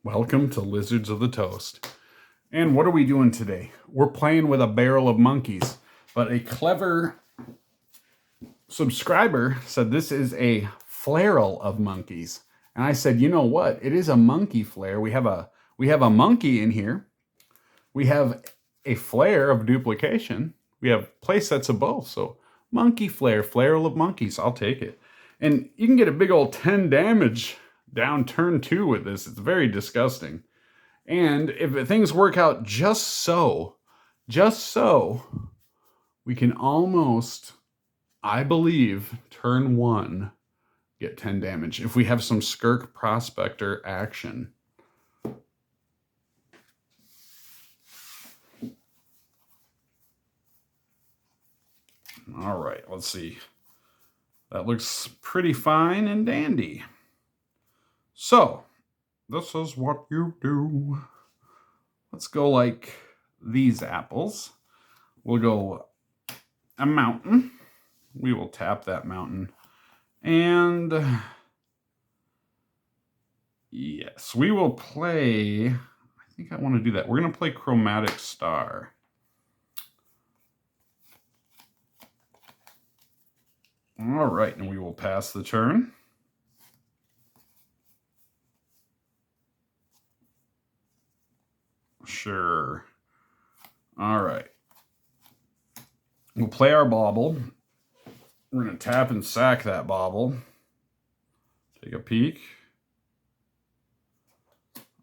Welcome to Lizards of the Toast. And what are we doing today? We're playing with a barrel of monkeys, but a clever subscriber said this is a flarrel of monkeys. And I said, you know what? It is a monkey flare. We have a monkey in here. We have a flare of duplication. We have play sets of both. So monkey flare, flarrel of monkeys. I'll take it. And you can get a big old 10 damage down turn 2 with this. It's very disgusting. And if things work out just so, we can almost, I believe, turn 1 get 10 damage if we have some Skirk Prospector action. All right, let's see. That looks pretty fine and dandy. So, this is what you do. Let's go like these apples. We'll go a mountain. We will tap that mountain. And yes, we will play, I think I want to do that. We're going to play Chromatic Star. All right, and we will pass the turn. Sure. All right. We'll play our bauble. We're going to tap and sack that bauble. Take a peek.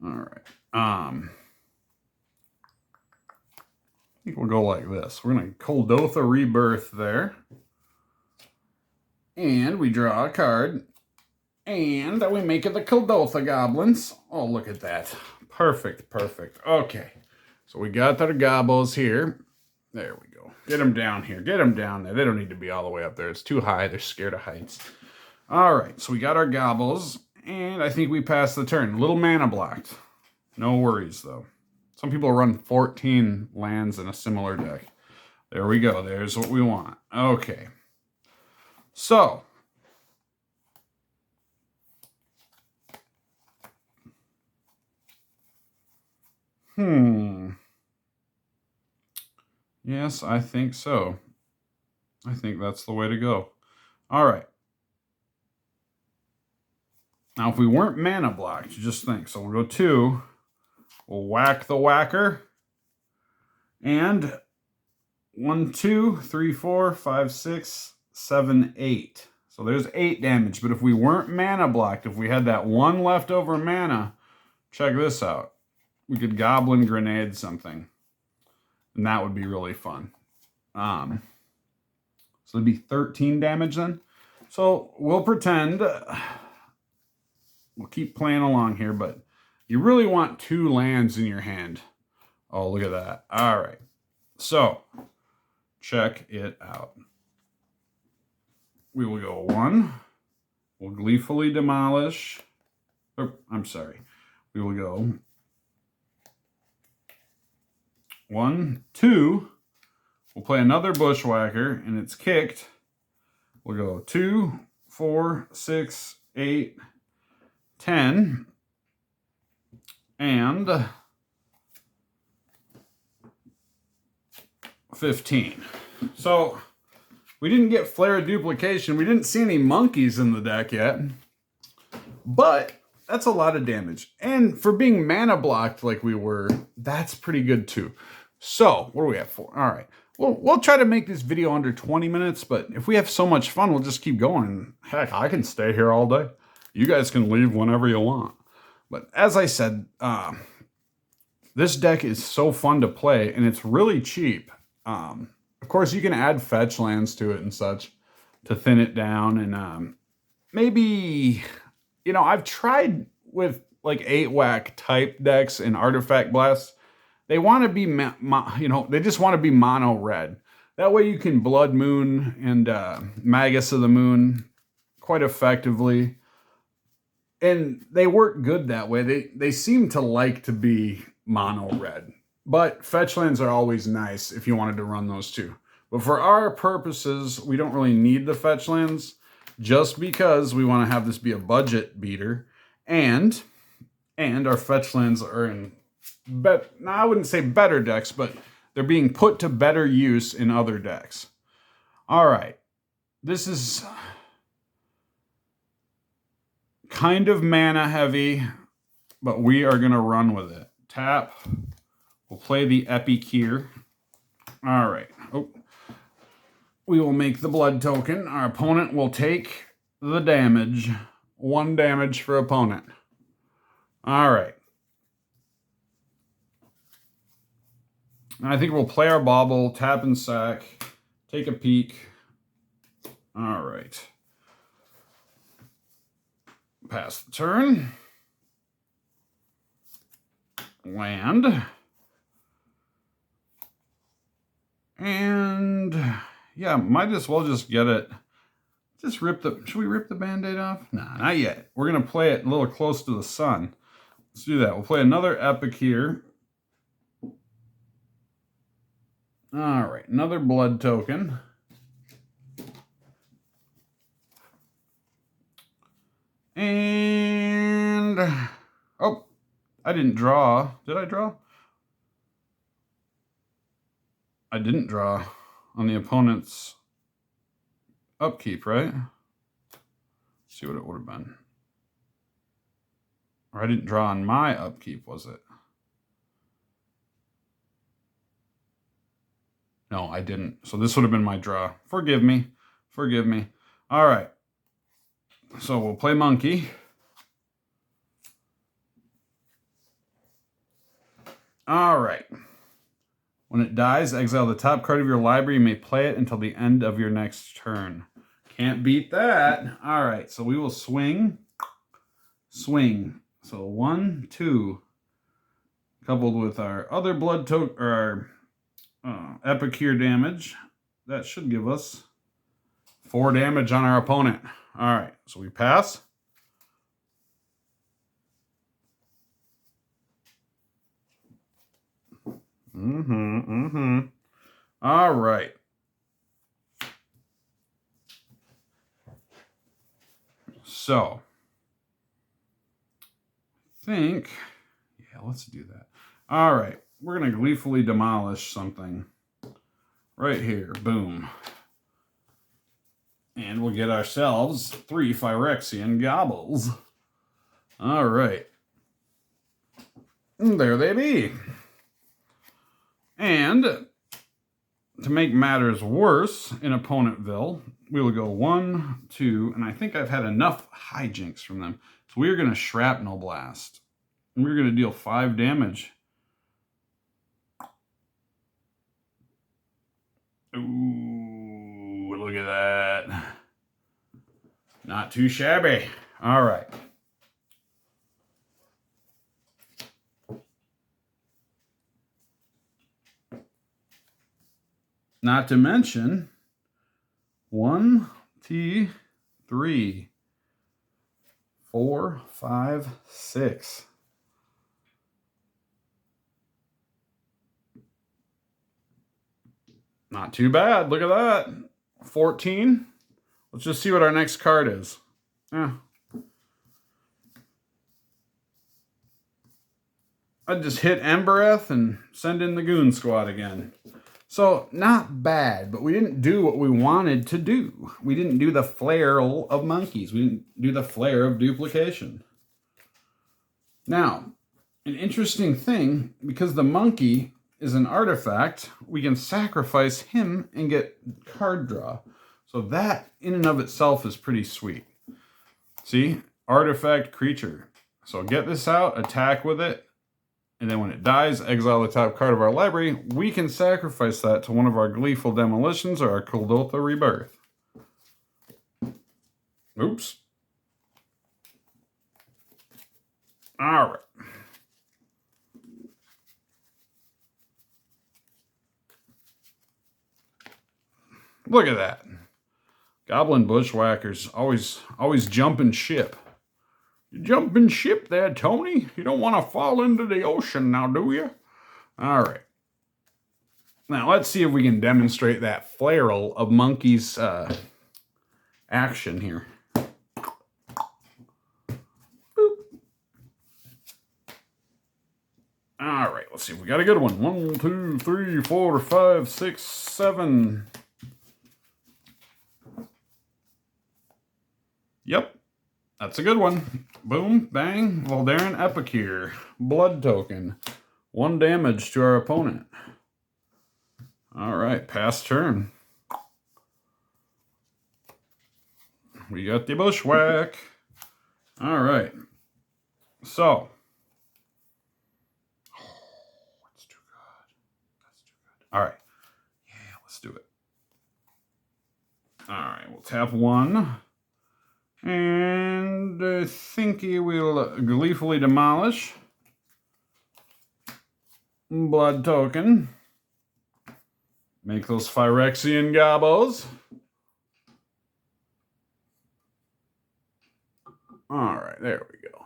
All right. I think we'll go like this. We're going to Kuldotha Rebirth there. And we draw a card. And we make it the Kuldotha Goblins. Oh, look at that. Perfect, perfect. Okay. So we got our gobos here. There we go. Get them down here. Get them down there. They don't need to be all the way up there. It's too high. They're scared of heights. All right. So we got our gobbles. And I think we passed the turn. A little mana blocked. No worries, though. Some people run 14 lands in a similar deck. There we go. There's what we want. Okay. So. Yes, I think so. I think that's the way to go. All right. Now, if we weren't mana blocked, you just think. So we'll go 2. We'll whack the whacker. And 1, 2, 3, 4, 5, 6, 7, 8. So there's 8 damage. But if we weren't mana blocked, if we had that 1 leftover mana, check this out. We could Goblin Grenade something. And that would be really fun. So it'd be 13 damage then. So we'll pretend, we'll keep playing along here, but you really want 2 lands in your hand. Oh, look at that. All right. So check it out. We will go 1. We'll gleefully demolish. Oh, I'm sorry. We will go 1, 2. We'll play another Bushwhacker, and it's kicked. We'll go 2, 4, 6, 8, 10, and 15. So we didn't get Flare Duplication. We didn't see any monkeys in the deck yet, but that's a lot of damage. And for being mana blocked like we were, that's pretty good too. So, what are we at for? All right. We'll try to make this video under 20 minutes, but if we have so much fun, we'll just keep going. Heck, I can stay here all day. You guys can leave whenever you want. But as I said, this deck is so fun to play, and it's really cheap. Of course, you can add fetch lands to it and such to thin it down. And maybe, you know, I've tried with like 8-whack type decks and Artifact Blast. They want to be, they just want to be mono red. That way you can Blood Moon and Magus of the Moon quite effectively. And they work good that way. They seem to like to be mono red. But fetch lands are always nice if you wanted to run those too. But for our purposes, we don't really need the fetch lands just because we want to have this be a budget beater. And And our fetch lands are in, I wouldn't say better decks, but they're being put to better use in other decks. All right. This is kind of mana heavy, but we are going to run with it. Tap. We'll play the Epic here. All right. Oh. We will make the blood token. Our opponent will take the damage. 1 damage for opponent. All right. I think we'll play our bauble, tap and sack, take a peek. All right. Pass the turn. Land. And yeah, might as well just get it. Just rip the, should we rip the Band-Aid off? Nah, not yet. We're going to play it a little close to the sun. Let's do that. We'll play another Epic here. All right, another blood token. And, oh, I didn't draw. Did I draw? I didn't draw on the opponent's upkeep, right? Let's see what it would have been. Or I didn't draw on my upkeep, was it? No, I didn't. So this would have been my draw. Forgive me. Forgive me. All right. So we'll play monkey. All right. When it dies, exile the top card of your library. You may play it until the end of your next turn. Can't beat that. All right. So we will swing. Swing. So 1, 2. Coupled with our other blood token, or our Epic here damage. That should give us 4 damage on our opponent. All right, so we pass. All right. So, I think, yeah, let's do that. All right, we're going to gleefully demolish something right here. Boom. And we'll get ourselves 3 Phyrexian gobbles. All right. And there they be. And to make matters worse in Opponentville, we will go 1, 2, and I think I've had enough hijinks from them. So we are going to Shrapnel Blast. And we're going to deal 5 damage. Ooh, look at that. Not too shabby. All right. Not to mention 1, 2, 3, 4, 5, 6. Not too bad. Look at that. 14. Let's just see what our next card is. I'd just hit Embereth and send in the Goon Squad again. So, not bad, but we didn't do what we wanted to do. We didn't do the flarrel of monkeys. We didn't do the flare of duplication. Now, an interesting thing, because the monkey is an artifact, we can sacrifice him and get card draw. So that, in and of itself, is pretty sweet. See? Artifact creature. So get this out, attack with it, and then when it dies, exile the top card of our library. We can sacrifice that to one of our Gleeful Demolitions or our Kuldotha Rebirth. Oops. All right. Look at that. Goblin Bushwhackers always jumping ship. You jumping ship there, Tony? You don't want to fall into the ocean now, do you? All right. Now, let's see if we can demonstrate that flarrel of monkey's action here. Boop. let's see if we got a good one. 1, 2, 3, 4, 5, 6, 7. Yep, that's a good one. Boom, bang, Voldaren Epicure. Blood token. 1 damage to our opponent. All right, pass turn. We got the bushwhack. All right. So. Oh, that's too good. That's too good. All right. Yeah, let's do it. All right, we'll tap 1. And I think he will gleefully demolish. Blood token. Make those Phyrexian gobos. All right, there we go.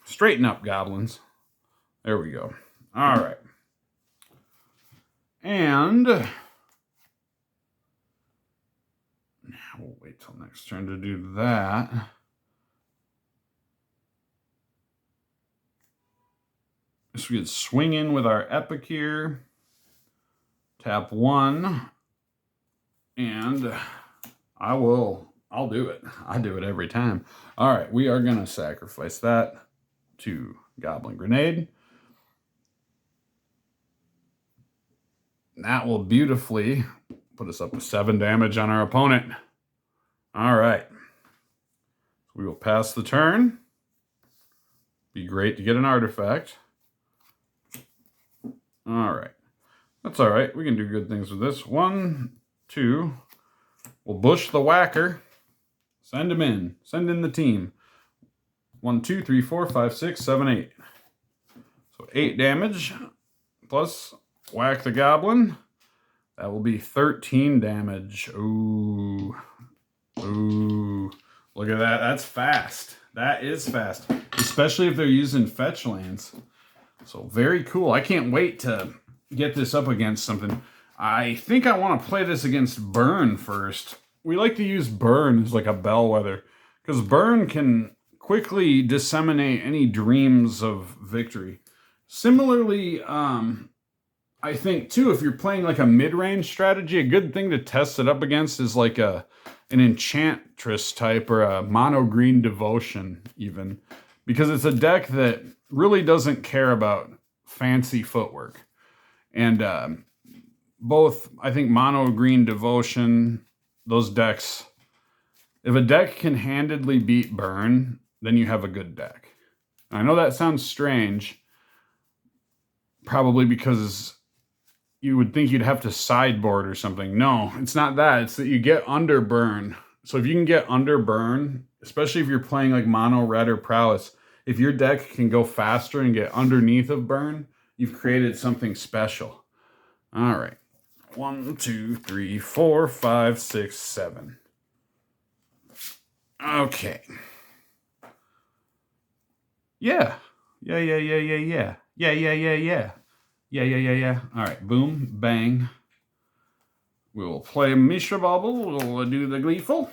Straighten up, goblins. There we go. All right. And now we'll wait till next turn to do that. So we could swing in with our Epicure. Tap 1. And I'll do it. I do it every time. All right, we are going to sacrifice that to Goblin Grenade. That will beautifully put us up to 7 damage on our opponent. All right. We will pass the turn. Be great to get an artifact. All right. That's all right. We can do good things with this. 1, 2. We'll bush the whacker. Send him in. Send in the team. 1, 2, 3, 4, 5, 6, 7, 8. So 8 damage. Plus whack the goblin. That will be 13 damage. Ooh. Ooh. Look at that. That's fast. That is fast. Especially if they're using fetch lands. So very cool. I can't wait to get this up against something. I think I want to play this against Burn first. We like to use Burn as like a bellwether. Because Burn can quickly disseminate any dreams of victory. Similarly, I think too, if you're playing like a mid-range strategy, a good thing to test it up against is like an Enchantress type or a mono green Devotion even. Because it's a deck that really doesn't care about fancy footwork. And both, I think, mono green Devotion, those decks, if a deck can handedly beat Burn, then you have a good deck. I know that sounds strange, probably because you would think you'd have to sideboard or something. No, it's not that. It's that you get under Burn. So if you can get under Burn, especially if you're playing like mono red or prowess, if your deck can go faster and get underneath of Burn, you've created something special. All right. 1, 2, 3, 4, 5, 6, 7. Okay. Yeah. Yeah. All right. Boom. Bang. We'll play Mishra Bubble. We'll do the Gleeful.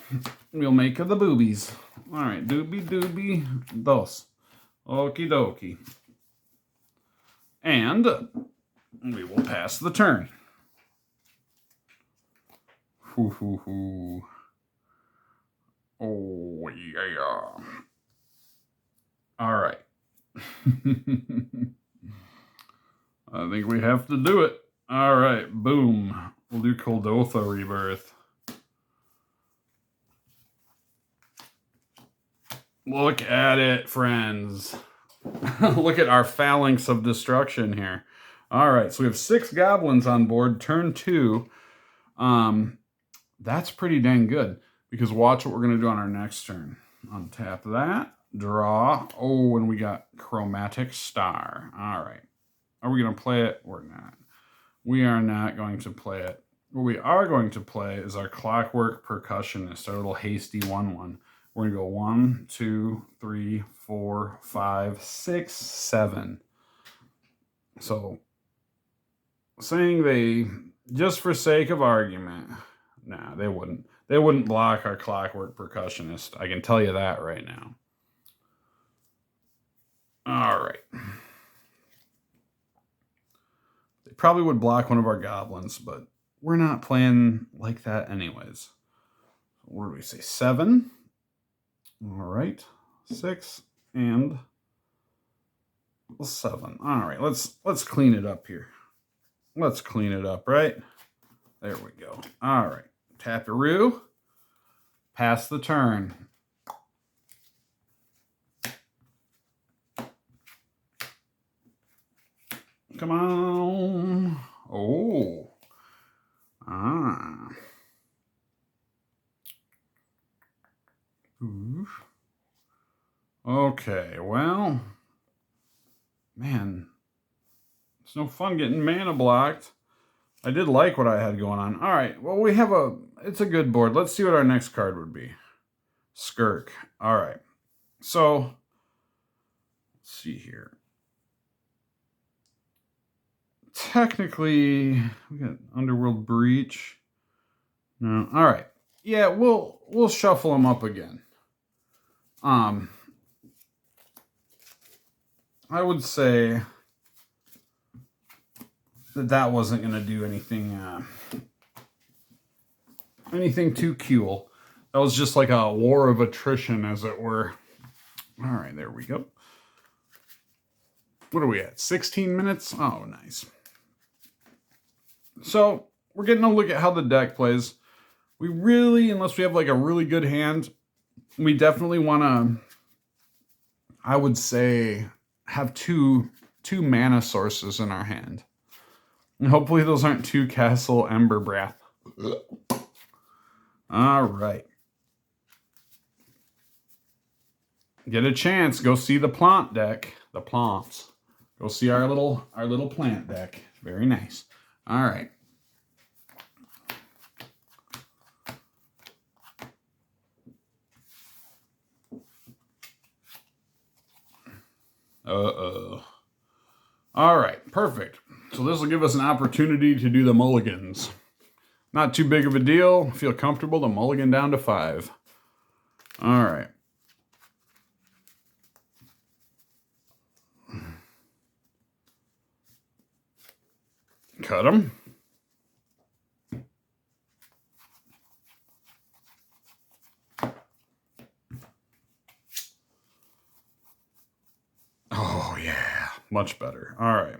We'll make the boobies. All right. Doobie. Dos. Okie dokie. And we will pass the turn. Hoo. Oh, yeah. All right. I think we have to do it. All right. Boom. We'll do Kuldotha Rebirth. Look at it, friends. Look at our phalanx of destruction here. All right, so we have 6 goblins on board. Turn 2. That's pretty dang good. Because watch what we're going to do on our next turn. Untap that. Draw. Oh, and we got Chromatic Star. All right. Are we going to play it? We're not. We are not going to play it. What we are going to play is our Clockwork Percussionist, our little hasty 1/1. We're going to go 1, 2, 3, 4, 5, 6, 7. So, saying they, just for sake of argument, nah, they wouldn't. They wouldn't block our Clockwork Percussionist. I can tell you that right now. All right. They probably would block one of our goblins, but we're not playing like that anyways. What do we say? 7. All right. 6 and 7. All right. Let's clean it up here. Let's clean it up, right? There we go. All right. Taparoo. Pass the turn. Come on. Oh. Ah. Oof. Okay, well, man, it's no fun getting mana blocked. I did like what I had going on. All right, well, it's a good board. Let's see what our next card would be. Skirk. All right, so let's see here. Technically, we got Underworld Breach. No, all right. Yeah, we'll shuffle them up again. I would say that wasn't going to do anything too cool. That was just like a war of attrition, as it were. All right, there we go. What are we at? 16 minutes? Oh, nice. So we're getting a look at how the deck plays. We really, unless we have like a really good hand, we definitely want to, I would say, have two mana sources in our hand. And hopefully those aren't 2 Castle Ember Breath. All right. Get a chance, go see the plant deck. The plants. Go see our little plant deck. Very nice. All right. All right, perfect. So this will give us an opportunity to do the mulligans. Not too big of a deal. Feel comfortable to mulligan down to 5. All right. Cut them. Oh, yeah. Much better. All right.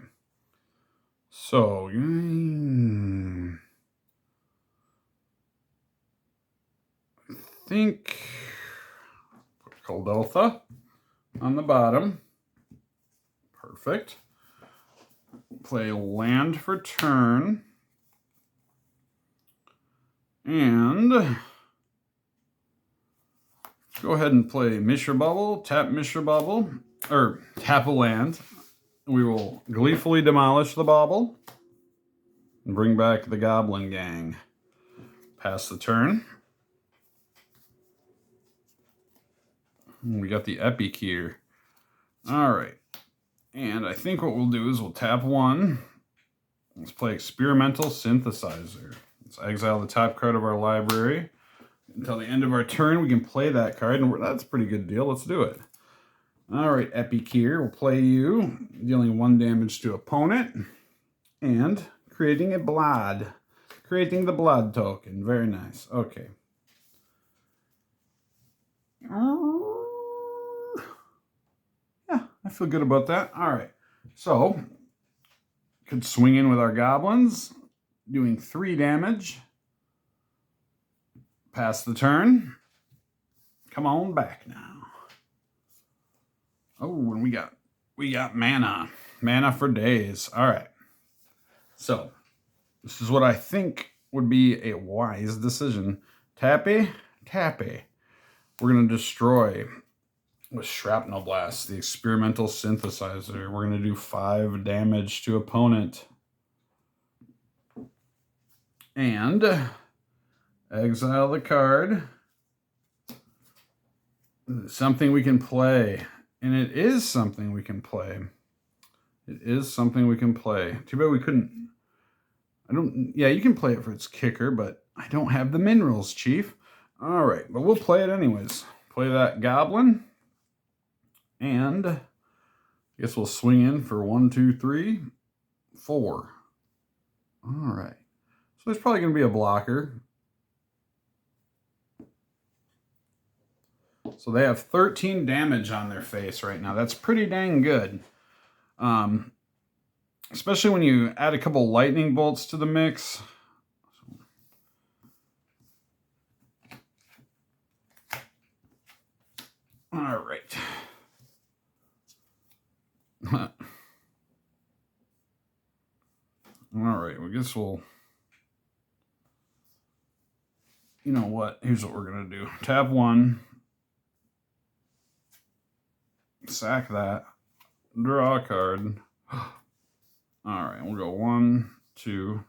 So, I think put Kuldotha on the bottom. Perfect. Play land for turn. And go ahead and play Mishra Bubble, tap Mishra Bubble, or tap a land. We will gleefully demolish the bauble and bring back the Goblin Gang. Pass the turn. We got the Epic here. All right. And I think what we'll do is we'll tap 1. Let's play Experimental Synthesizer. Let's exile the top card of our library. Until the end of our turn, we can play that card, and that's a pretty good deal. Let's do it. All right, Epic here. We'll play you, dealing 1 damage to opponent, and creating a blood. Creating the blood token. Very nice. Okay. Yeah, I feel good about that. All right. So, could swing in with our goblins, doing 3 damage. Pass the turn. Come on back now. Oh, and we got mana. Mana for days. All right. So, this is what I think would be a wise decision. Tappy, tappy. We're going to destroy with Shrapnel Blast, the Experimental Synthesizer. We're going to do 5 damage to opponent. And exile the card. Something we can play. And it is something we can play. It is something we can play. Too bad we couldn't. Yeah, you can play it for its kicker, but I don't have the minerals, Chief. All right, but we'll play it anyways. Play that Goblin. And Guess we'll swing in for 1, 2, 3, 4. All right. So there's probably going to be a blocker. So they have 13 damage on their face right now. That's pretty dang good. Especially when you add a couple lightning bolts to the mix. All right. All right, I guess we'll... You know what? Here's what we're going to do. Tap 1. Sack that. Draw a card. Alright, we'll go 1, 2.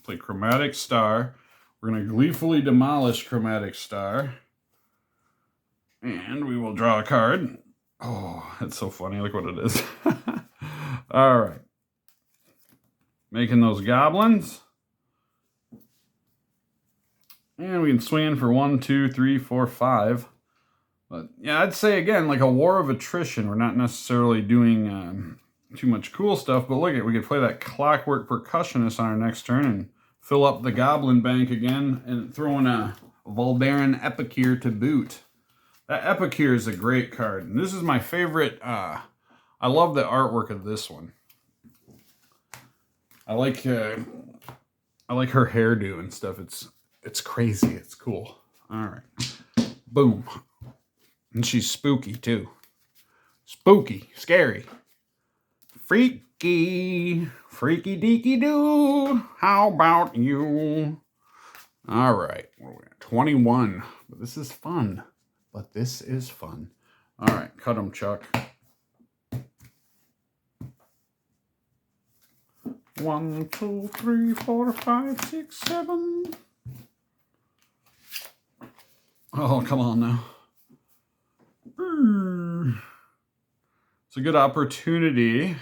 Play Chromatic Star. We're going to gleefully demolish Chromatic Star. And we will draw a card. Oh, that's so funny. Look what it is. Alright. Making those goblins. And we can swing in for 1, 2, 3, 4, 5. But yeah, I'd say again, like a war of attrition. We're not necessarily doing too much cool stuff, but look at, we could play that Clockwork Percussionist on our next turn and fill up the Goblin Bank again and throw in a Voldaren Epicure to boot. That Epicure is a great card. And this is my favorite. I love the artwork of this one. I like her hairdo and stuff. It's crazy. It's cool. All right. Boom. And she's spooky too. Spooky. Scary. Freaky. Freaky deaky doo. How about you? All right. We're at 21. But this is fun. All right. Cut them, Chuck. 1, 2, 3, 4, 5, 6, 7. Oh, come on now. It's a good opportunity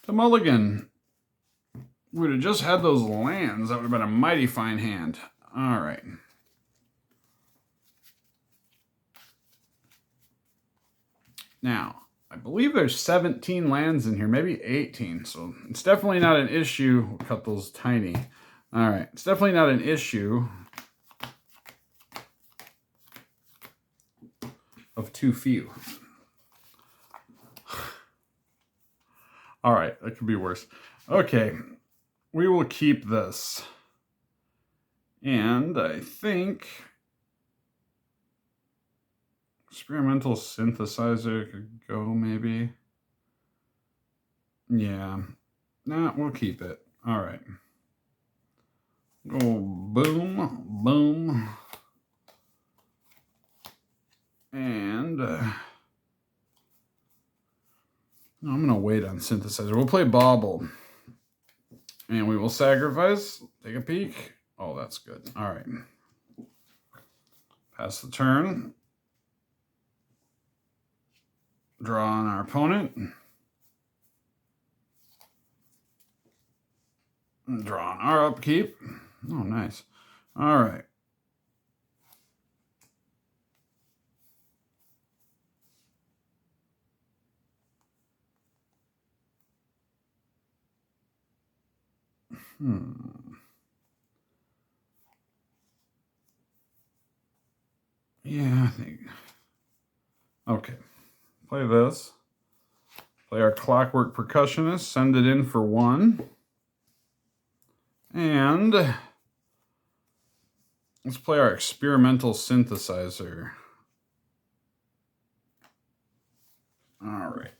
to mulligan. We would have just had those lands. That would have been a mighty fine hand. All right. Now, I believe there's 17 lands in here, maybe 18. So it's definitely not an issue. We'll cut those tiny. All right. It's definitely not an issue of too few. All right, that could be worse. Okay, we will keep this. And I think experimental synthesizer could go maybe. Yeah, nah, we'll keep it. All right. Go boom, boom. And I'm going to wait on synthesizer. We'll play Bauble. And we will sacrifice. Take a peek. Oh, that's good. All right. Pass the turn. Draw on our opponent. Draw on our upkeep. Oh, nice. All right. Yeah, I think. Okay. Play this. Play our Clockwork Percussionist. Send it in for 1. And let's play our Experimental Synthesizer. All right.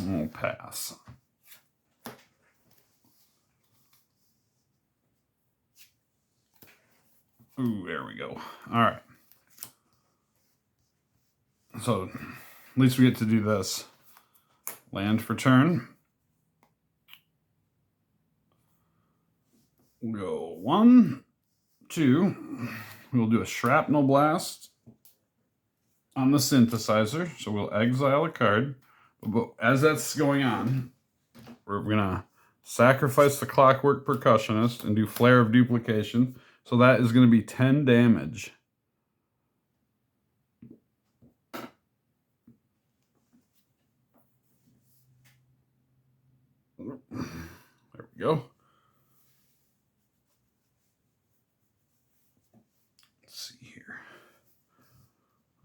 We'll pass. Ooh, there we go. All right. So, at least we get to do this. Land for turn. We'll go 1, 2. We'll do a Shrapnel Blast on the synthesizer. So we'll exile a card. But as that's going on, we're going to sacrifice the Clockwork Percussionist and do Flare of Duplication. So that is going to be 10 damage. go. Let's see here.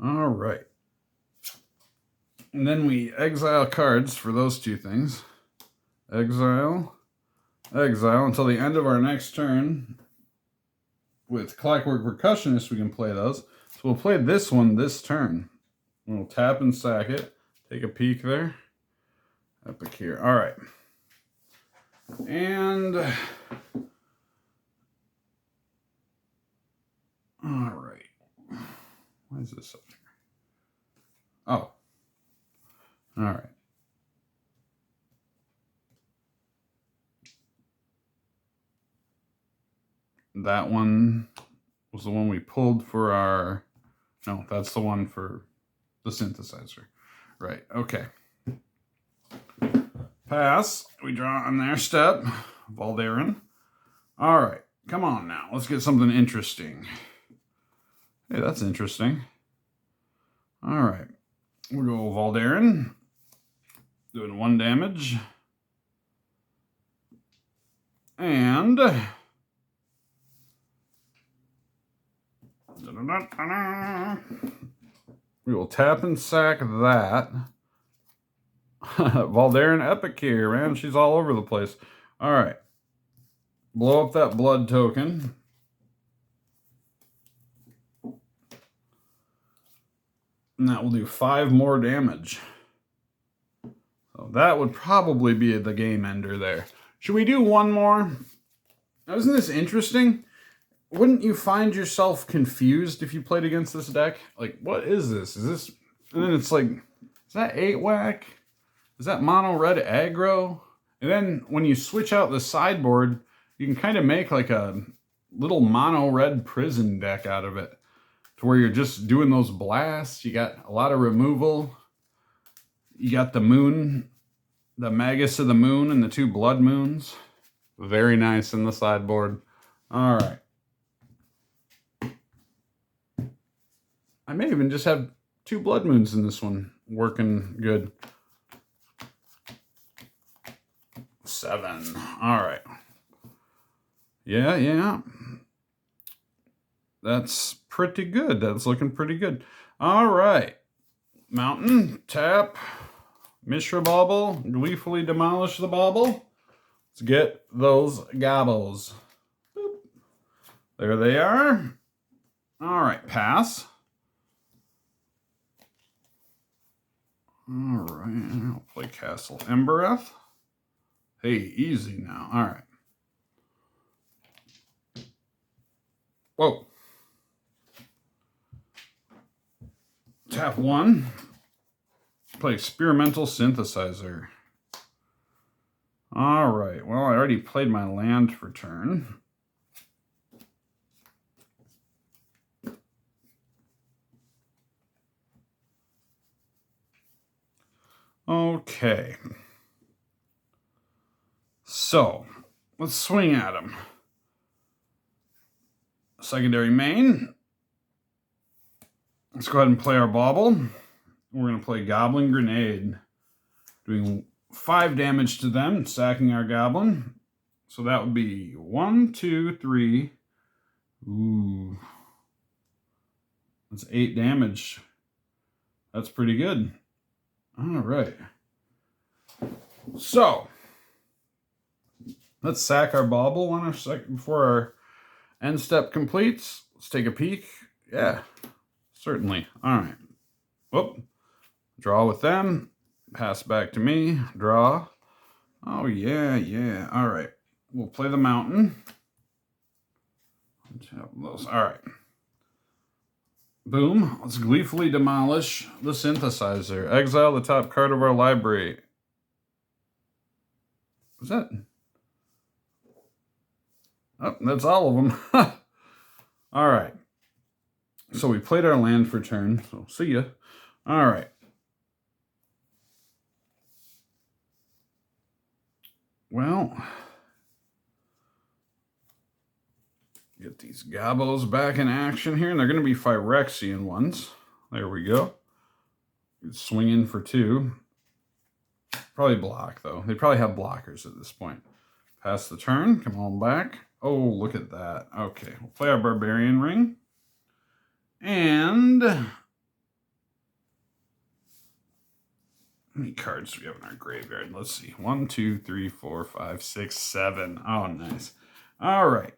All right. And then we exile cards for those two things. Exile, exile until the end of our next turn. With Clockwork Percussionist, we can play those. So we'll play this one this turn. We'll tap and sack it. Take a peek there. Epic here. All right. And... all right. Why is this up here? Oh. All right. That one was the one we pulled for our... no, that's the one for the synthesizer. Right, okay. Pass. We draw on their step. Valderin. All right, come on now. Let's get something interesting. Hey, that's interesting. All right. We'll go Valderin. Doing 1 damage. And... we will tap and sack that. Valderin Epic here, man. She's all over the place. All right. Blow up that blood token. And that will do 5 more damage. So that would probably be the game ender there. Should we do one more? Now, isn't this interesting? Wouldn't you find yourself confused if you played against this deck? Like, what is this? Is this... and then it's like, is that 8-whack? Is that mono red aggro? And then when you switch out the sideboard, you can kind of make like a little mono red prison deck out of it. To where you're just doing those blasts. You got a lot of removal. You got the moon, the Magus of the Moon and the 2 blood moons. Very nice in the sideboard. All right. I may even just have 2 blood moons in this one. Working good. 7. All right. Yeah. That's pretty good. That's looking pretty good. All right. Mountain, tap, Mishra Bauble, gleefully demolish the bauble. Let's get those gobbles. Boop. There they are. All right, pass. All right, I'll play Castle Embereth. Hey, easy now. All right. Whoa. Tap 1. Play Experimental Synthesizer. All right. Well, I already played my land for turn. Okay. So, let's swing at him. Secondary main. Let's go ahead and play our bauble. We're going to play Goblin Grenade. Doing 5 damage to them, sacking our goblin. So that would be 1, 2, 3. Ooh. That's 8 damage. That's pretty good. All right. So, let's sack our bauble on our second before our end step completes. Let's take a peek. Yeah, certainly. All right. Whoop. Draw with them. Pass back to me. Draw. Oh, yeah. All right. We'll play the mountain. Tap those. All right. Boom. Let's gleefully demolish the synthesizer. Exile the top card of our library. Is that? Oh, that's all of them. All right. So we played our land for turn. So see ya. All right. Well, get these gobos back in action here, and they're going to be Phyrexian ones. There we go. Swing in for 2. Probably block, though. They probably have blockers at this point. Pass the turn. Come on back. Oh, look at that. Okay, we'll play our Barbarian Ring. And how many cards do we have in our graveyard? Let's see. 1, 2, 3, 4, 5, 6, 7. Oh, nice. All right.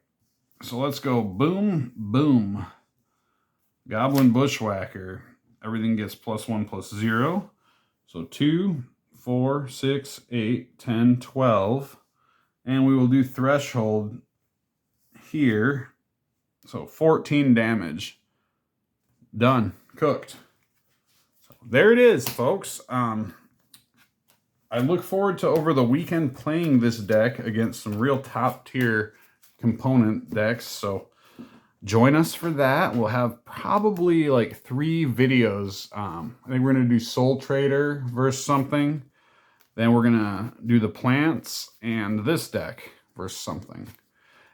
So let's go boom, boom. Goblin Bushwhacker. Everything gets +1, +0. So 2, 4, 6, 8, 10, 12. And we will do Threshold here. So 14 damage. Done. Cooked. So there it is, folks. I look forward to over the weekend playing this deck against some real top tier component decks. So join us for that. We'll have probably like 3 videos. I think we're going to do Soul Trader versus something. Then we're going to do the plants and this deck versus something.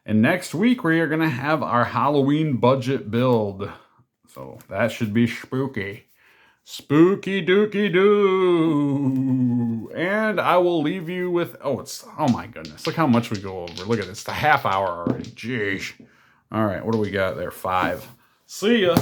And next week we are going to have our Halloween budget build. So that should be spooky. Spooky dookie doo. And I will leave you with, oh my goodness. Look how much we go over. Look at this. It's a half hour already. Jeez. All right, what do we got there? 5. See ya.